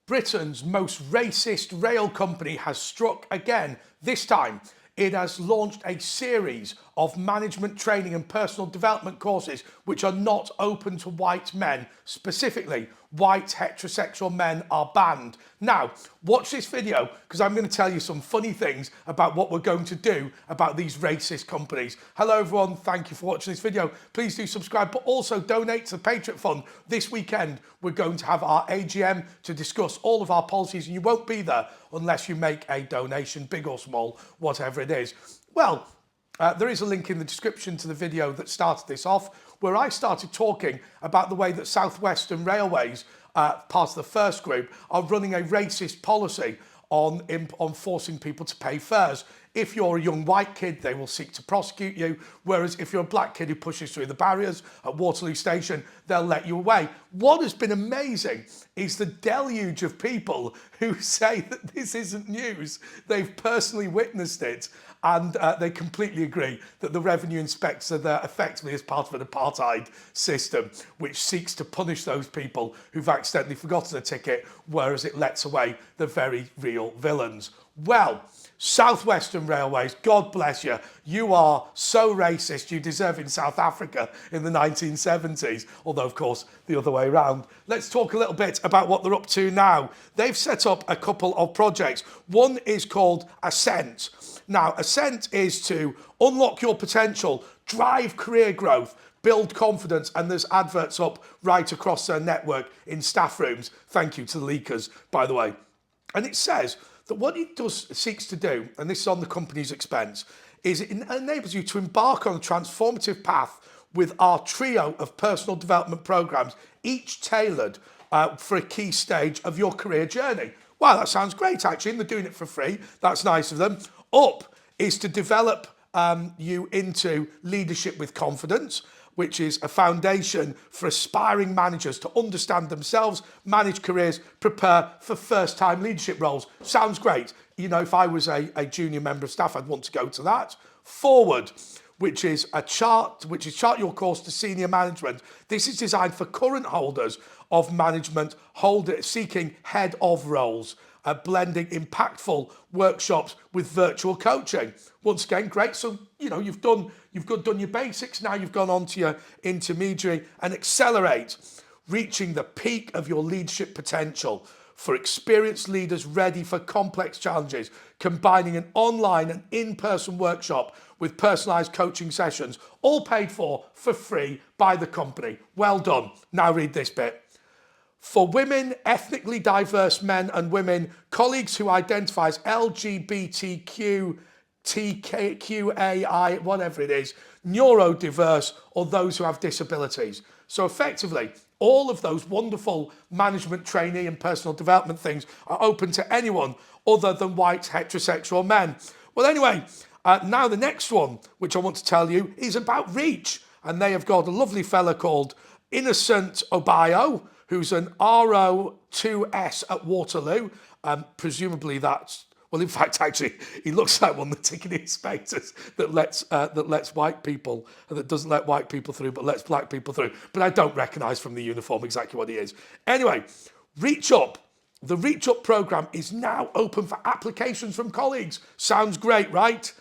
Britain's most racist rail company has struck again. This time, it has launched a series of management training and personal development courses which are not open to white men. Specifically, white heterosexual men are banned. Now, watch this video because I'm going to tell you some funny things about what we're going to do about these racist companies. Hello everyone, thank you for watching this video. Please do subscribe, but also donate to the Patriot Fund. This weekend, we're going to have our AGM to discuss all of our policies, and you won't be there unless you make a donation, big or small, whatever it is. Well, there is a link in the description to the video that started this off, where I started talking about the way that South Western Railways, part of the first group, are running a racist policy on forcing people to pay fares. If you're a young white kid, they will seek to prosecute you, whereas if you're a black kid who pushes through the barriers at Waterloo Station, they'll let you away. What has been amazing is the deluge of people who say that this isn't news. They've personally witnessed it, and they completely agree that the revenue inspectors are there effectively as part of an apartheid system which seeks to punish those people who've accidentally forgotten a ticket, whereas it lets away the very real villains. Well, South Western Railways, God bless you. You are so racist, you deserve in South Africa in the 1970s, although of course the other way around. Let's talk a little bit about what they're up to now. They've set up a couple of projects. One is called Ascent. Now, Ascent is to unlock your potential, drive career growth, build confidence, and there's adverts up right across their network in staff rooms. Thank you to the leakers, by the way. And it says that what it seeks to do, and this is on the company's expense, is it enables you to embark on a transformative path with our trio of personal development programs, each tailored for a key stage of your career journey. Wow, that sounds great, actually, and they're doing it for free. That's nice of them. Up is to develop you into leadership with confidence, which is a foundation for aspiring managers to understand themselves, manage careers, prepare for first-time leadership roles. Sounds great. You know, if I was a junior member of staff, I'd want to go to that. Forward, which is chart your course to senior management. This is designed for current holders of management seeking head of roles. Blending impactful workshops with virtual coaching. Once again, great. So, you know, you've done your basics. Now you've gone on to your intermediary, and Accelerate, reaching the peak of your leadership potential for experienced leaders ready for complex challenges, combining an online and in-person workshop with personalized coaching sessions, all paid for free by the company. Well done. Now read this bit. For women, ethnically diverse men and women, colleagues who identify as LGBTQ, TQAI, whatever it is, neurodiverse, or those who have disabilities. So effectively, all of those wonderful management trainee and personal development things are open to anyone other than white heterosexual men. Well, anyway, now the next one, which I want to tell you, is about Reach. And they have got a lovely fella called Innocent Obayo, who's an RO2S at Waterloo. Presumably that's, well, in fact, actually, he looks like one of the ticket inspectors that lets white people, that doesn't let white people through, but lets black people through. But I don't recognise from the uniform exactly what he is. Anyway, Reach Up. The Reach Up programme is now open for applications from colleagues. Sounds great, right?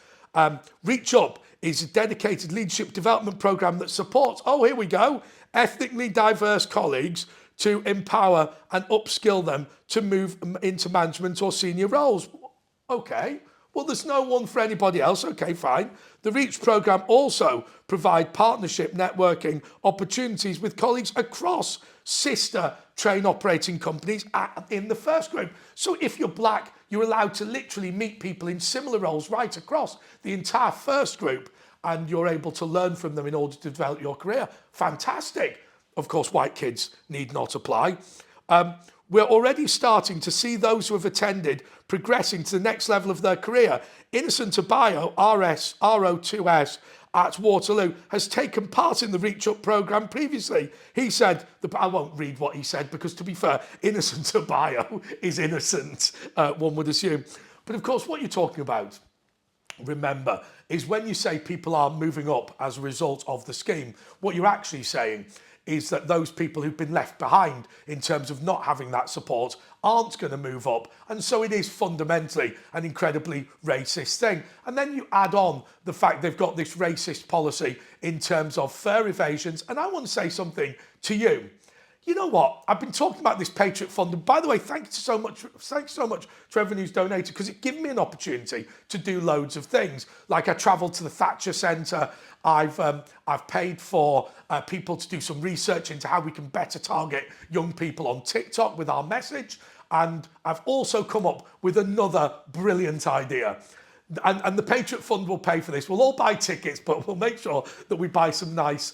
Reach Up is a dedicated leadership development programme that supports, oh, here we go, ethnically diverse colleagues to empower and upskill them to move into management or senior roles. Okay, well, there's no one for anybody else. Okay, fine. The Reach programme also provide partnership networking opportunities with colleagues across sister train operating companies in the first group. So if you're black, you're allowed to literally meet people in similar roles right across the entire first group, and you're able to learn from them in order to develop your career. Fantastic. Of course, white kids need not apply. We're already starting to see those who have attended progressing to the next level of their career. Innocent Obayo, RO2S at Waterloo, has taken part in the Reach Up programme previously. He said, I won't read what he said because, to be fair, Innocent Obayo is innocent, one would assume. But of course, what you're talking about, remember, is when you say people are moving up as a result of the scheme, what you're actually saying is that those people who've been left behind in terms of not having that support aren't going to move up. And so it is fundamentally an incredibly racist thing. And then you add on the fact they've got this racist policy in terms of fare evasions. And I want to say something to you. You know what? I've been talking about this Patriot Fund, and by the way, thanks so much to everyone who's donated, because it gives me an opportunity to do loads of things. Like I travelled to the Thatcher Centre. I've paid for people to do some research into how we can better target young people on TikTok with our message, and I've also come up with another brilliant idea. And the Patriot Fund will pay for this. We'll all buy tickets, but we'll make sure that we buy some nice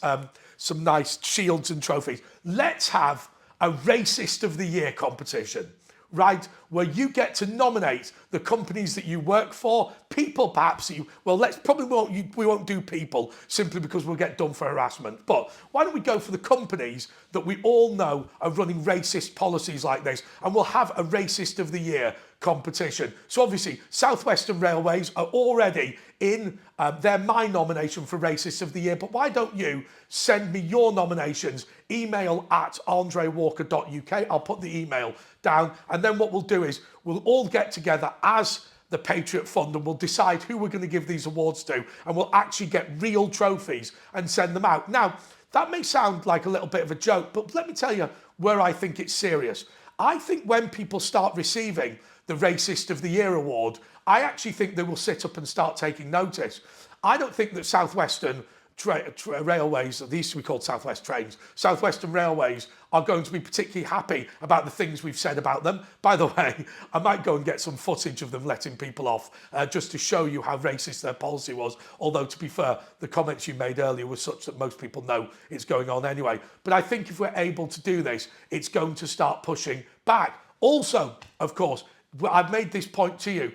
shields and trophies. Let's have a Racist of the Year competition, right? Where you get to nominate the companies that you work for, people perhaps that you, well, we won't do people simply because we'll get done for harassment. But why don't we go for the companies that we all know are running racist policies like this, and we'll have a Racist of the Year competition. So obviously, South Western Railways are already in they're my nomination for Racist of the Year, but why don't you send me your nominations, email at andrewalker.uk. I'll put the email down, and then what we'll do is we'll all get together as the Patriot Fund and we'll decide who we're going to give these awards to, and we'll actually get real trophies and send them out. Now, that may sound like a little bit of a joke, but let me tell you where I think it's serious. I think when people start receiving the Racist of the Year award, I actually think they will sit up and start taking notice. I don't think that South Western Railways, they used to be called South West Trains, South Western Railways are going to be particularly happy about the things we've said about them. By the way, I might go and get some footage of them letting people off just to show you how racist their policy was. Although, to be fair, the comments you made earlier were such that most people know it's going on anyway. But I think if we're able to do this, it's going to start pushing back. Also, of course, I've made this point to you.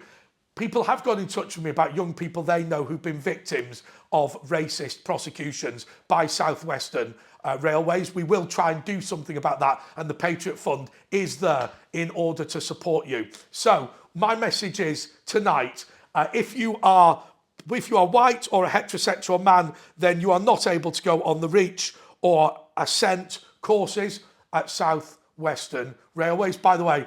People have got in touch with me about young people they know who've been victims of racist prosecutions by South Western Railways. We will try and do something about that, and the Patriot Fund is there in order to support you. So my message is tonight, if you are white or a heterosexual man, then you are not able to go on the Reach or Ascent courses at South Western Railways. By the way,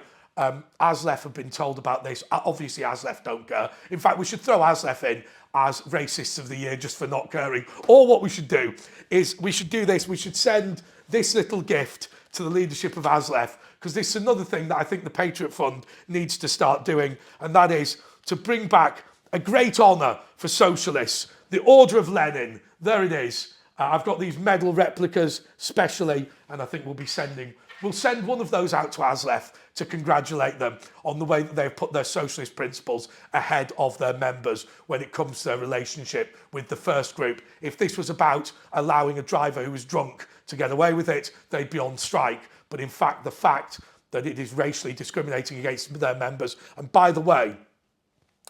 ASLEF have been told about this. Obviously, ASLEF don't care. In fact, we should throw ASLEF in as Racists of the Year just for not caring. Or what we should do is we should do this. We should send this little gift to the leadership of ASLEF, because this is another thing that I think the Patriot Fund needs to start doing, and that is to bring back a great honour for socialists, the Order of Lenin. There it is. I've got these medal replicas specially, and I think we'll send one of those out to ASLEF to congratulate them on the way that they've put their socialist principles ahead of their members when it comes to their relationship with the first group. If this was about allowing a driver who was drunk to get away with it, they'd be on strike. But in fact, the fact that it is racially discriminating against their members, and by the way,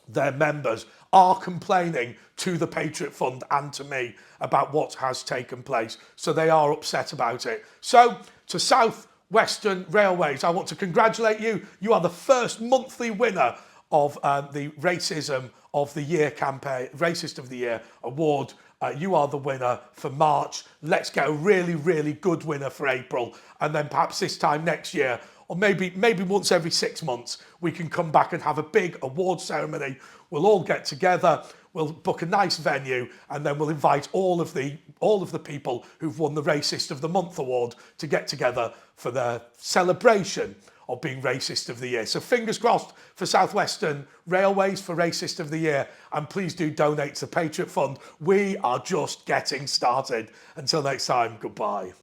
their members are complaining to the Patriot Fund and to me about what has taken place. So they are upset about it. So to South Western Railways, I want to congratulate you. You are the first monthly winner of the Racism of the Year campaign, Racist of the Year award. You are the winner for March. Let's get a really, really good winner for April. And then perhaps this time next year, or maybe once every 6 months, we can come back and have a big award ceremony. We'll all get together. We'll book a nice venue, and then we'll invite all of the people who've won the Racist of the Month award to get together for their celebration of being Racist of the Year. So fingers crossed for South Western Railways for Racist of the Year, and please do donate to the Patriot Fund. We are just getting started. Until next time, goodbye.